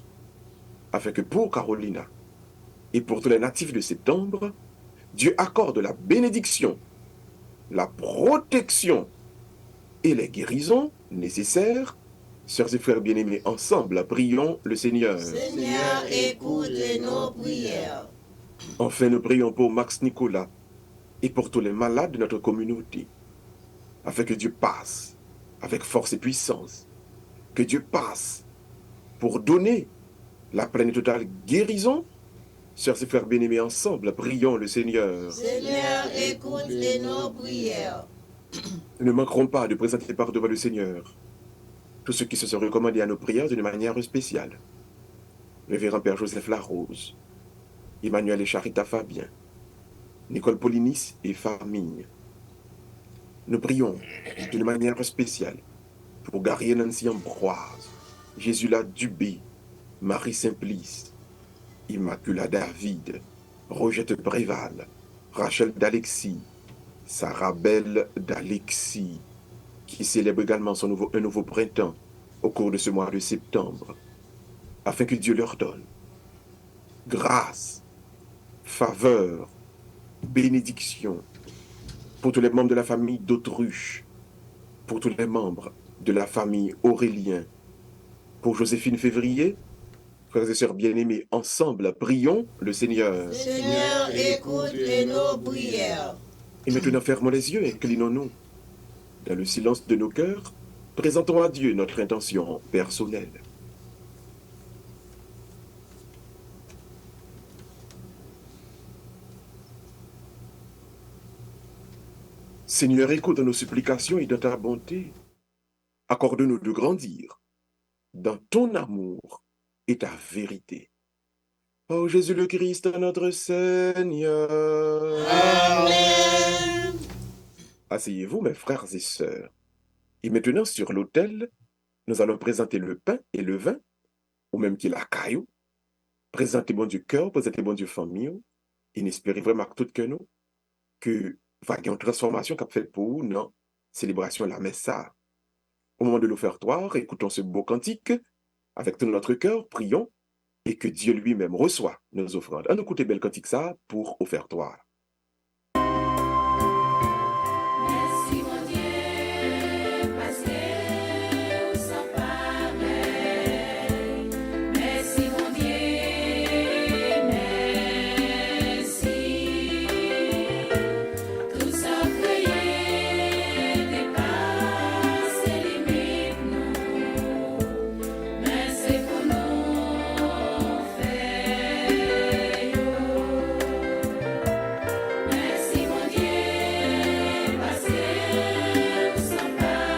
Afin que pour Carolina et pour tous les natifs de septembre, Dieu accorde la bénédiction, la protection et les guérisons nécessaires. Sœurs et frères bien-aimés, ensemble, prions le Seigneur.
Seigneur, écoute nos prières.
Enfin, nous prions pour Max Nicolas et pour tous les malades de notre communauté, afin que Dieu passe avec force et puissance, que Dieu passe pour donner la pleine et totale guérison. Sœurs et frères bien-aimés, ensemble, prions le Seigneur.
Seigneur, écoute nos prières.
Nous ne manquerons pas de présenter par devant le Seigneur tous ceux qui se sont recommandés à nos prières d'une manière spéciale. Révérend Père Joseph Larose, Emmanuel et Charita Fabien, Nicole Polinis et famille. Nous prions d'une manière spéciale pour Gary Nancy Ambroise, Jésula Dubé, Marie Simplice, Immacula David, Rogette Préval, Rachel d'Alexis, Sarah Belle d'Alexis, qui célèbre également un nouveau printemps au cours de ce mois de septembre, afin que Dieu leur donne grâce, faveur, bénédiction pour tous les membres de la famille d'Autruche, pour tous les membres de la famille Aurélien, pour Joséphine Février, frères et sœurs bien-aimés, ensemble, prions le Seigneur.
Seigneur, écoute nos prières.
Et maintenant, fermons les yeux et inclinons-nous. Dans le silence de nos cœurs, présentons à Dieu notre intention personnelle. Seigneur, écoute nos supplications et dans ta bonté, accorde-nous de grandir dans ton amour et ta vérité. Ô Jésus le Christ, notre Seigneur.
Amen.
Asseyez-vous, mes frères et sœurs. Et maintenant, sur l'autel, nous allons présenter le pain et le vin, ou même qu'il a caillou. Présentez bon Dieu cœur, présentez bon Dieu famille, et n'espérez vraiment que tout que nous, que va y avoir une transformation qu'a fait pour nous, non, célébration de la messe. Au moment de l'offertoire, écoutons ce beau cantique, avec tout notre cœur, prions, et que Dieu lui-même reçoit nos offrandes. On écoute bel cantique ça pour offertoire.
Merci mon Dieu, parce que vous sont pareils. Merci mon Dieu, merci. Tout ça créé dépasse les limites, nous. Merci pour nous faire. Merci mon Dieu, parce que vous sont pareils.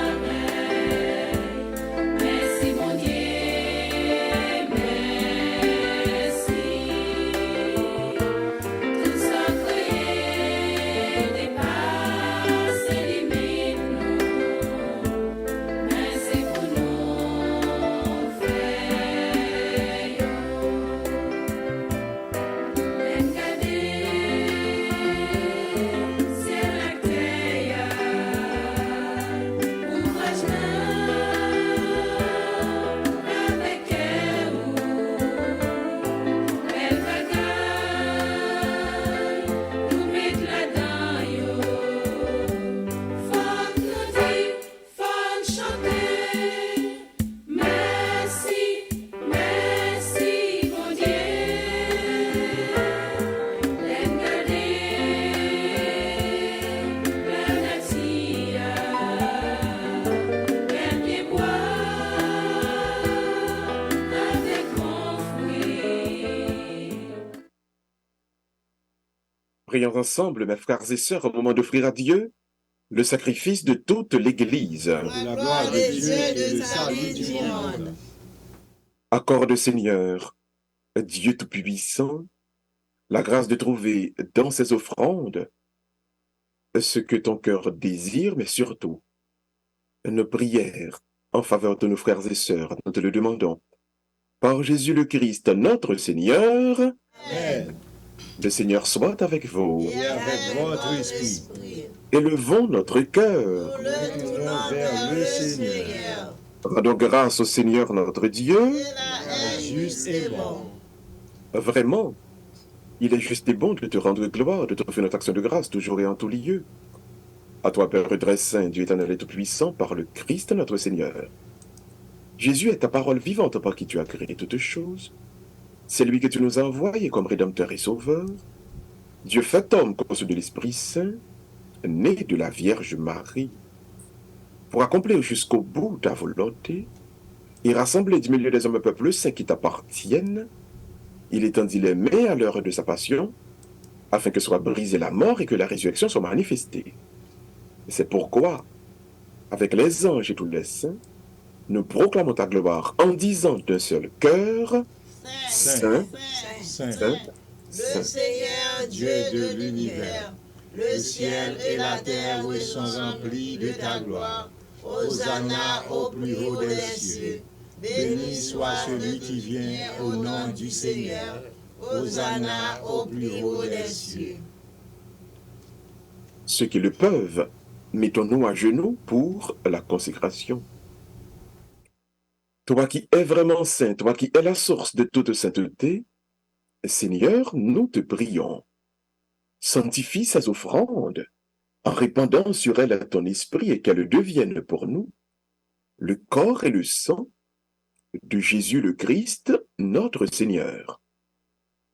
Merci mon Dieu, merci. Tout ça créé dépasse les limites, nous. Merci pour nous faire. C'est la terre, avec elle, belle bagaille, nous mettre là-dedans, yo. Faut nous dire, faut chanter, merci, merci, mon Dieu.
Prions ensemble, mes frères et sœurs, au moment d'offrir à Dieu le sacrifice de toute l'Église.
La gloire de Dieu et le salut du monde.
Accorde, Seigneur, Dieu Tout-Puissant, la grâce de trouver dans ces offrandes ce que ton cœur désire, mais surtout nos prières en faveur de nos frères et sœurs. Nous te le demandons. Par Jésus le Christ, notre Seigneur,
Amen.
le Seigneur soit avec vous.
Et avec votre esprit.
Élevons notre cœur.
Nous le tournons vers le Seigneur.
Rendons grâce au Seigneur notre Dieu.
Il est juste et bon.
Vraiment, il est juste et bon de te rendre gloire, de te faire notre action de grâce, toujours et en tout lieu. À toi, Père très saint, Dieu éternel et tout-puissant, par le Christ notre Seigneur. Jésus est ta parole vivante par qui tu as créé toutes choses. C'est lui que tu nous as envoyé comme Rédempteur et Sauveur. Dieu fait homme conçu de l'Esprit Saint, né de la Vierge Marie, pour accomplir jusqu'au bout ta volonté et rassembler du milieu des hommes un peuple saint qui t'appartiennent. Il étendit les mains à l'heure de sa passion, afin que soit brisée la mort et que la résurrection soit manifestée. Et c'est pourquoi, avec les anges et tous les saints, nous proclamons ta gloire en disant d'un seul cœur, Saint,
Saint,
Saint,
le Seigneur Dieu de l'univers, le ciel et la terre sont remplis de ta gloire. Hosanna au plus haut des cieux. Béni soit celui qui vient au nom du Seigneur. Hosanna au plus haut des cieux.
Ceux qui le peuvent, mettons-nous à genoux pour la consécration. Toi qui es vraiment saint, toi qui es la source de toute sainteté, Seigneur, nous te prions. Sanctifie ces offrandes en répandant sur elles ton esprit et qu'elles deviennent pour nous le corps et le sang de Jésus le Christ, notre Seigneur.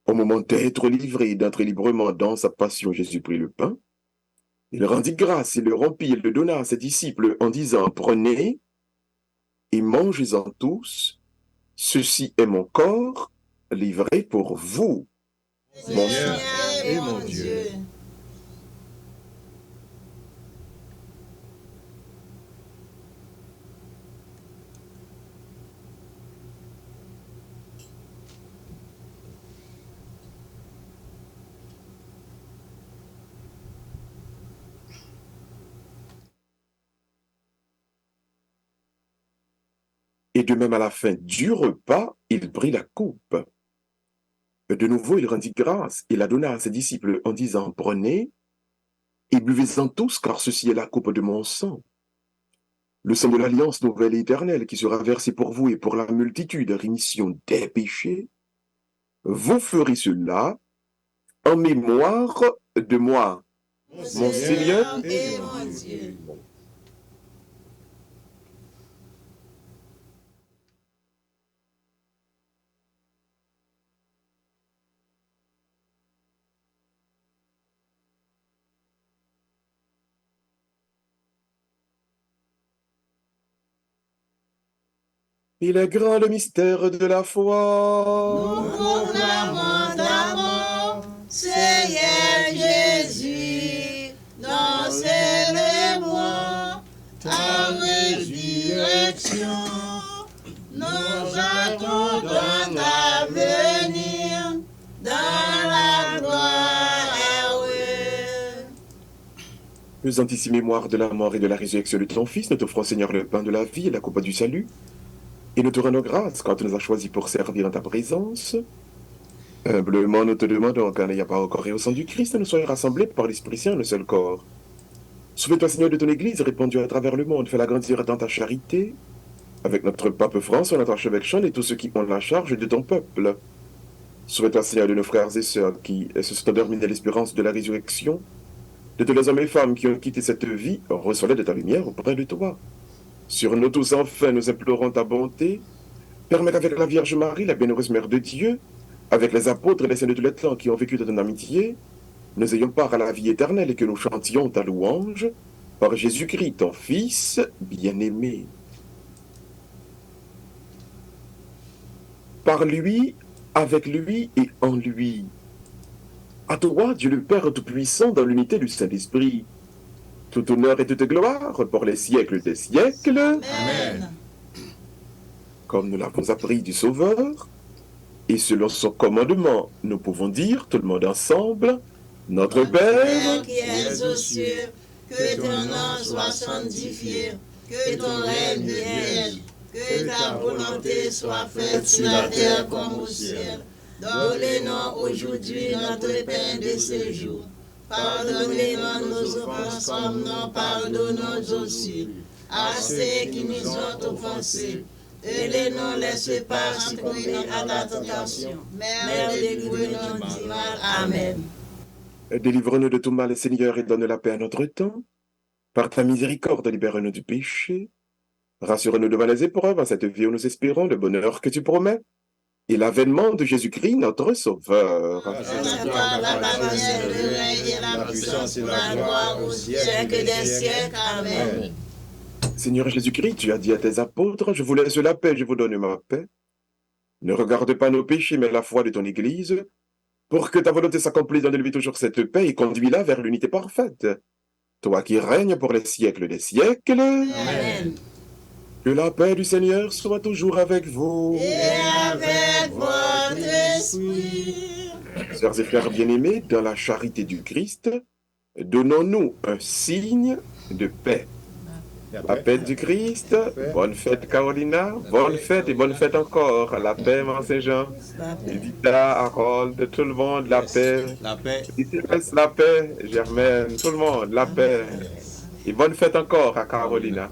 Au moment d'être livré et d'entrer librement dans sa passion, Jésus prit le pain. Il rendit grâce, il le rompit, il le donna à ses disciples en disant, prenez et mangez-en tous, ceci est mon corps livré pour vous. Mon
Seigneur et mon Dieu.
Et de même à la fin du repas, il prit la coupe. De nouveau, il rendit grâce et la donna à ses disciples en disant, prenez et buvez-en tous, car ceci est la coupe de mon sang. Le sang de l'alliance nouvelle et éternelle qui sera versé pour vous et pour la multitude à rémission des péchés. Vous ferez cela en mémoire de moi, mon Seigneur
et mon Dieu.
Il est grand le mystère de la foi.
Nous proclamons ta mort, Seigneur Jésus. Nous célébrons ta résurrection. Nous attendons ta venue dans la gloire.
Faisant ici mémoire de la mort et de la résurrection de ton Fils, nous t'offrons, Seigneur, le pain de la vie et la coupe du salut. Et nous te rendons grâce quand tu nous as choisis pour servir en ta présence. Humblement, nous te demandons qu'en n'ayant pas encore et au sang du Christ, nous soyons rassemblés par l'Esprit Saint, le seul corps. Souviens-toi, Seigneur, de ton Église répandue à travers le monde. Fais-la grandir dans ta charité, avec notre pape François, notre archevêque Sean et tous ceux qui ont la charge de ton peuple. Souviens-toi, Seigneur, de nos frères et sœurs qui se sont endormis dans l'espérance de la résurrection, de tous les hommes et femmes qui ont quitté cette vie, reçois-les de ta lumière auprès de toi. Sur nous tous, enfin, nous implorons ta bonté. Permets qu'avec la Vierge Marie, la bienheureuse Mère de Dieu, avec les apôtres et les saints de tous les temps qui ont vécu de ton amitié, nous ayons part à la vie éternelle et que nous chantions ta louange par Jésus-Christ, ton Fils bien-aimé. Par lui, avec lui et en lui. À toi, Dieu le Père Tout-Puissant, dans l'unité du Saint-Esprit, tout honneur et toute gloire pour les siècles des siècles.
Amen.
Comme nous l'avons appris du Sauveur, et selon son commandement, nous pouvons dire, tout le monde ensemble, Notre Père,
qui es aux cieux, que ton nom soit sanctifié, que ton règne vienne, que ta volonté soit faite sur la terre comme au ciel. Donne-nous aujourd'hui notre pain de ce jour. Pardonnez-nous nos offenses comme nous pardonnons aussi à ceux qui nous ont offensés. Et ne nous laisse pas succomber à la tentation, mais délivre-nous du mal. Amen.
délivre-nous de tout mal, Seigneur, et donne la paix à notre temps. Par ta miséricorde, libère-nous du péché. Rassure-nous devant les épreuves, à cette vie où nous espérons le bonheur que tu promets. Et l'avènement de Jésus-Christ, notre Sauveur.
La puissance et la gloire au siècle des siècles. Amen.
Seigneur Jésus-Christ, tu as dit à tes apôtres, je vous laisse la paix, je vous donne ma paix. Ne regarde pas nos péchés, mais la foi de ton Église, pour que ta volonté s'accomplisse, donne-lui toujours cette paix et conduis-la vers l'unité parfaite. Toi qui règnes pour les siècles des siècles.
Amen.
Que la paix du Seigneur soit toujours avec vous.
Et avec votre esprit.
Sœurs et frères bien-aimés, dans la charité du Christ, donnons-nous un signe de paix. La paix du Christ, bonne fête Carolina, bonne fête et bonne fête encore. La paix, Mont-Saint-Jean, Edita, Harold, tout le monde, la paix.
La paix.
La paix, Germaine, tout le monde, la paix. Et bonne fête encore à Carolina.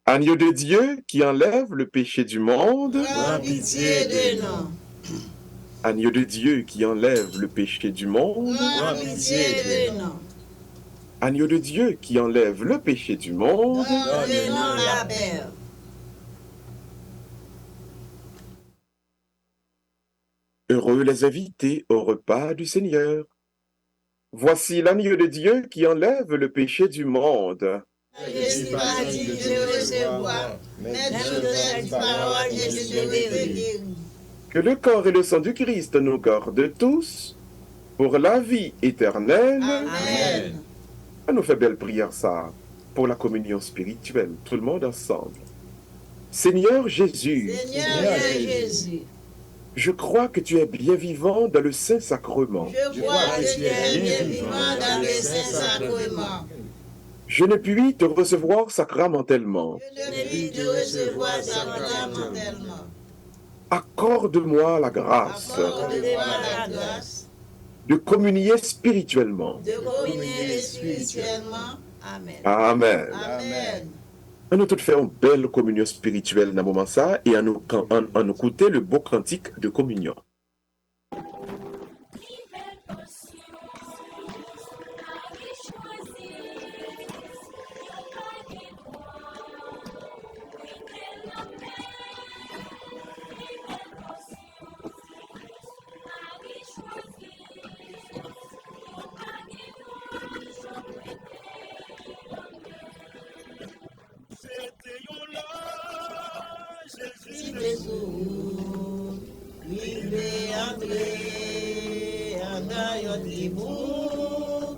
Agneau de Dieu qui enlève le péché du monde.
Prends pitié de nous.
Agneau de Dieu qui enlève le péché du monde.
Prends pitié de nous.
Agneau de Dieu qui enlève le péché du monde.
Donne-nous la paix.
Heureux les invités au repas du Seigneur. Voici l'agneau de Dieu qui enlève le péché du monde.
Je suis pas digne de recevoir, mais toute cette parole et je serai guéri.
Que le corps et le sang du Christ nous gardent tous pour la vie éternelle.
Amen.
On nous fait belle prière ça pour la communion spirituelle, tout le monde ensemble. Seigneur Jésus,
Seigneur Jésus,
je crois que tu es bien vivant dans le Saint-Sacrement.
je crois que tu es bien vivant dans le Saint-Sacrement.
Je ne puis te recevoir sacramentellement.
Je ne puis te recevoir sacramentellement.
Accorde-moi la grâce
Accorde-moi la grâce
de communier spirituellement.
de communier spirituellement. Amen.
Amen.
Amen.
On nous tous faire une belle communion spirituelle dans le moment ça et en nous écouter le beau cantique de communion.
Si Jésus, il veut entrer dans yon tribou,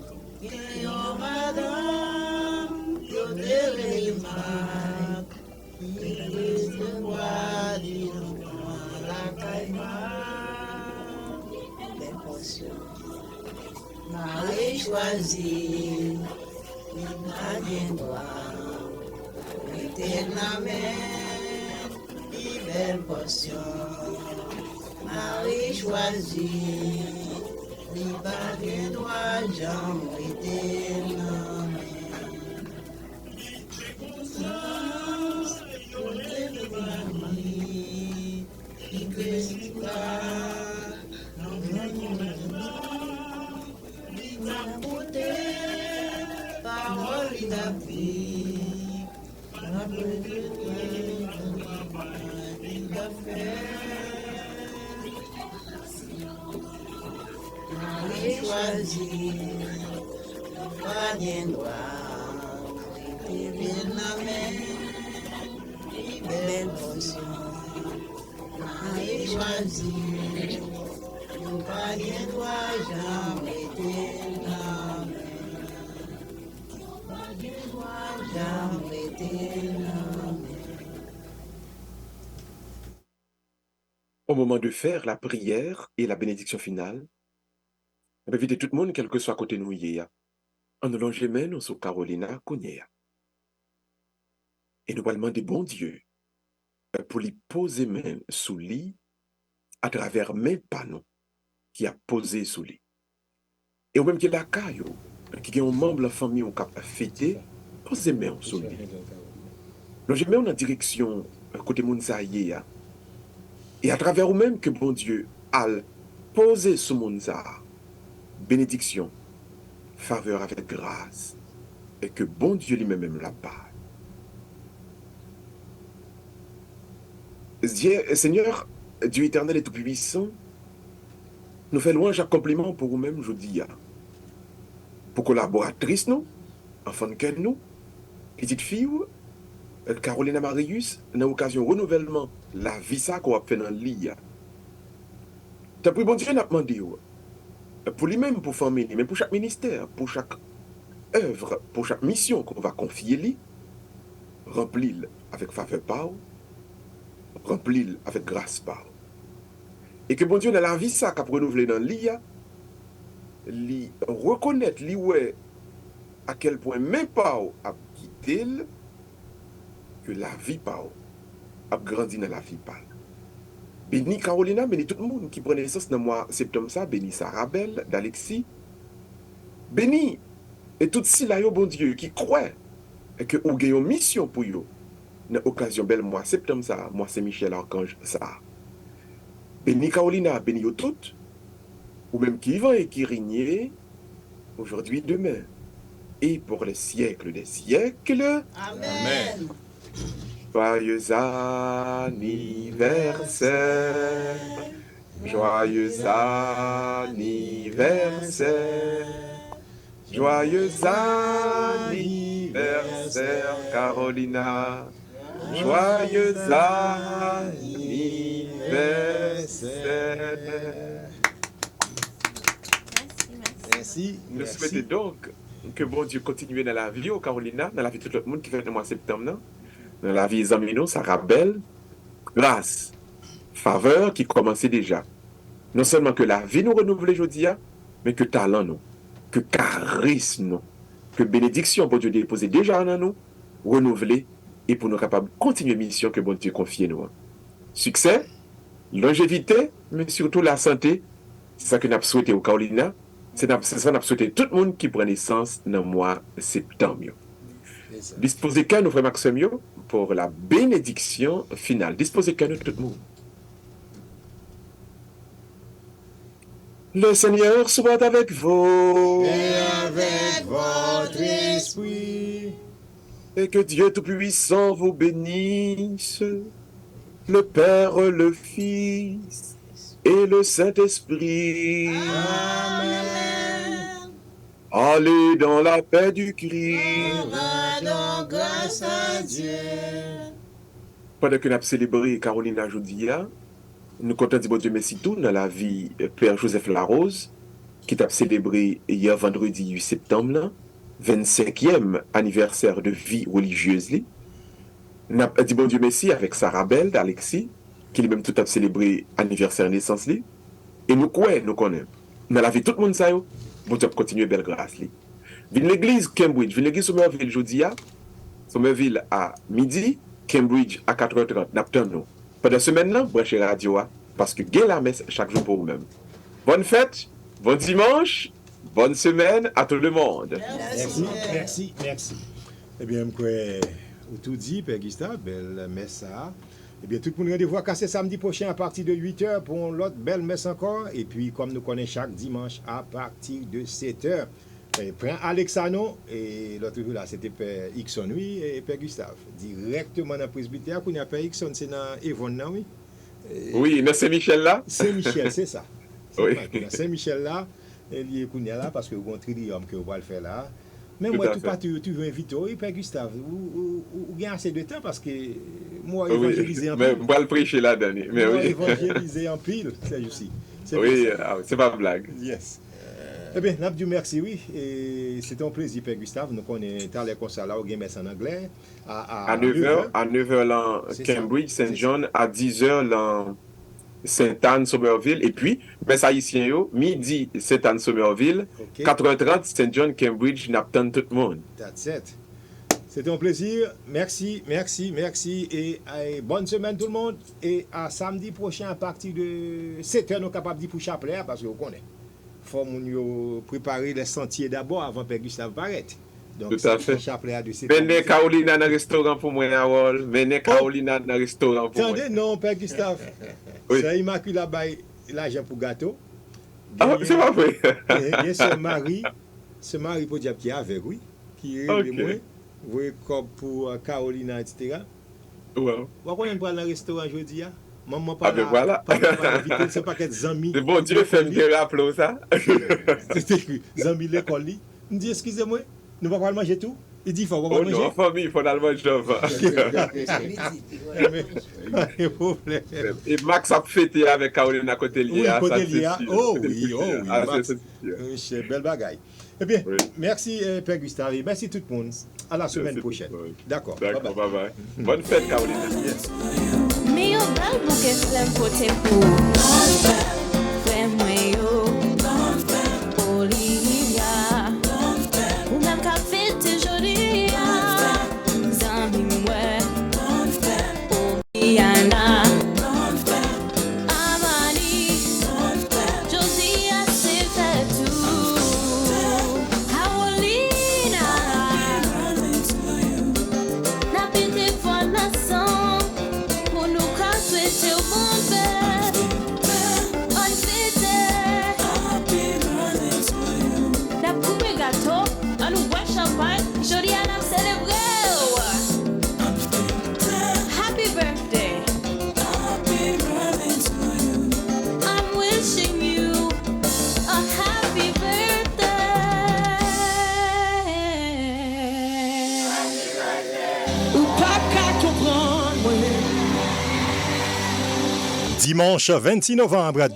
yon madame, yon déveillement, il veut se voir dans la caïma, les potions. Marie choisie, il n'a rien droit, mettez la main, belle potion. Marie choisie, il pas de droit, j'en étais la main. Il peut s'y croire, il m'a porté, parole d'appui, la petite Marie choisie, pas bien droit, et bien la main, belle potion. Marie choisie, pas bien droit, jamais été la main. Pas bien droit, jamais été la main.
Au moment de faire la prière et la bénédiction finale, on invite tout le monde, quel que soit côté nous, en nous longeant main sur Carolina Cognéa. Et nous allons demander bon Dieu pour lui poser main sous lit à travers mes panneaux qui a posé sous lit. Et au même que la caillou, qui est un membre de la famille ou cap fêté, posez main sous lit. Longeant main en direction côté Mounsaïe. Et à travers vous-même que bon Dieu a posé sur mon bénédiction, faveur avec grâce, et que bon Dieu lui-même la parle. Seigneur, Dieu éternel et tout-puissant, nous fait louange et compliment pour vous-même, je dis, pour collaboratrice nous, enfant de cœur nous, petite fille, Carolina Marius, dans l'occasion renouvellement, la vie ça qu'on a fait dans le lit. T'as pris bon Dieu, n'a demandé, pour lui-même, pour famille, mais pour chaque ministère, pour chaque œuvre, pour chaque mission qu'on va confier lui, remplis-le avec faveur par, remplis-le avec grâce par. Et que bon Dieu, dans la vie ça qu'on a renouvelé dans le lit, reconnaître, ouais, à quel point même pas a quitté que la vie par a grandi dans la vie par. Béni Carolina, béni tout le monde qui prend naissance dans le mois de septembre, ça, béni Sarabelle, d'Alexis, béni et tout si là, bon Dieu, qui croit que vous avez une mission pour vous, dans l'occasion belle mois septembre, ça, moi c'est Michel Archange, ça. Béni Carolina, béni yo toutes, ou même qui vivent et qui règnent aujourd'hui, demain, et pour les siècles des siècles.
Amen.
Joyeux anniversaire, joyeux anniversaire, joyeux anniversaire, Carolina, joyeux anniversaire.
Merci.
Nous souhaitons donc que bon Dieu continue dans la vie au Carolina, dans la vie de tout le monde qui fait le mois de septembre, dans la vie des amis, Sarabelle, grâce, faveur qui commençait déjà. Non seulement que la vie nous renouvelle aujourd'hui, mais que talent nous, que charisme nous, que bénédiction bon Dieu déposé déjà en nous, renouveler et pour nous capables de continuer la mission que bon Dieu confie nous. Succès, longévité, mais surtout la santé, c'est ça que nous avons souhaité au Carolina. C'est ça que nous avons souhaité tout le monde qui prend naissance dans le mois de septembre. Disposez qu'à nous, frère Maxime, pour la bénédiction finale. Disposez qu'à nous, tout le monde. Le Seigneur soit avec vous.
Et avec votre esprit.
Et que Dieu Tout-Puissant vous bénisse, le Père, le Fils et le Saint-Esprit.
Amen.
Allez dans la paix du Christ.
Rendons grâce à Dieu.
Pendant que nous avons célébré Carolina Joudia, nous comptons dire bon Dieu merci tout dans la vie Père Joseph Larose, qui t'a célébré hier vendredi 8 septembre, là, 25e anniversaire de vie religieuse. Nous avons dit bon Dieu merci avec Sarabelle d'Alexis, qui lui-même tout a célébré anniversaire naissance. Et nous quoi, nous connaissons. Dans la vie tout le monde ça yo, bon Dieu continue belle grâce. Vine l'église Cambridge, vine l'église Somerville Joudia, Somerville à midi, Cambridge à 4h30. Nous. Pendant la semaine-là, branchez radio, parce que gain la messe chaque jour pour vous-même. Bonne fête, bon dimanche, bonne semaine à tout le monde.
Merci.
Eh bien, ou tout dit, Père Gustave, belle messe ça. Eh bien, tout le monde rendez-vous à samedi prochain à partir de 8h pour l'autre belle messe encore. Et puis, comme nous connaissons chaque dimanche à partir de 7h. Prends Alexano et l'autre là, c'était Père Ixon, oui, et Père Gustave. Directement dans le presbytère, qu'on a Père Ixon, c'est dans Yvonne, oui.
Oui, dans Saint-Michel là.
Saint-Michel, c'est ça.
Oui.
Dans Saint-Michel là, il est là parce que vous avez un tridium que vous allez le faire là. Mais
Tout
moi,
à
tout
fait.
pas, tu veux inviter, oui, Père Gustave, vous avez assez de temps parce que moi,
Oui,
évangéliser en
mais
pile.
moi le prêcher là, Danny. Mais
Moi,
oui.
évangéliser en pile, c'est aussi.
Oui, c'est pas blague.
Yes. Eh bien, nous avons merci, oui. Et c'était un plaisir, Père Gustave. Nous connaissons les concerts là, au messe en anglais.
À 9h, là,
C'est
Cambridge,
ça.
Saint John, à 10h, là, Sainte-Anne, Somerville, et puis, messe haïtien, yo, midi, Sainte-Anne, Somerville,
Ok.
4h30, Saint John, Cambridge, n'attend tout le monde.
That's it. C'était un plaisir. Merci. Et bonne semaine tout le monde. Et à samedi prochain, à partir de 7h, nous sommes capables de pour chapelet, parce que vous connaissez. Il faut nous préparer les sentiers d'abord avant Père Gustave paraître. Donc,
Tout à fait.
chapelet de 7h.
Menez Carolina dans le restaurant pour moi, Harold. Menez Carolina dans le restaurant pour moi.
Attendez, non, Père Gustave.
Oui.
C'est Immaculée Baye, l'argent pour gâteau.
Ah, c'est pas vrai.
Et ce mari pour dire qui est avec, oui. Qui est
Ok.
le moins. Vous voyez, comme pour Carolina, etc.
Wow.
Vous connaissez pas dans le restaurant aujourd'hui? Maman
Ah, ben voilà.
pas invité, c'est pas qu'être amis.
Le bon Dieu fait me rappeler ça.
C'est écrit, amis l'école. Il me dit, excusez-moi, nous ne pouvons pas manger tout. Il dit, il faut pas
Oh
manger.
non, en famille, il faut aller manger.
Pas de problème.
Et Max a fêté avec Carolina côté
Oui,
lié.
côté lié. Oh oui.
Ah,
Max.
c'est sûr.
C'est belle bagaille. Eh bien,
Oui.
merci Père Gustave et merci tout le monde. À la semaine
Merci
prochaine.
beaucoup, oui.
D'accord.
D'accord,
Bye-bye.
bye bye. Bonne fête, Carolina.
Me yo bel bouquet flemme pote pou Frère mwen yo Olivia Ou même ka fete jodi ya Zami mwen Obiana Amani Josia se fait tout Carolina Na pinte fondation Pour nous casser au bon père
Dimanche 26 novembre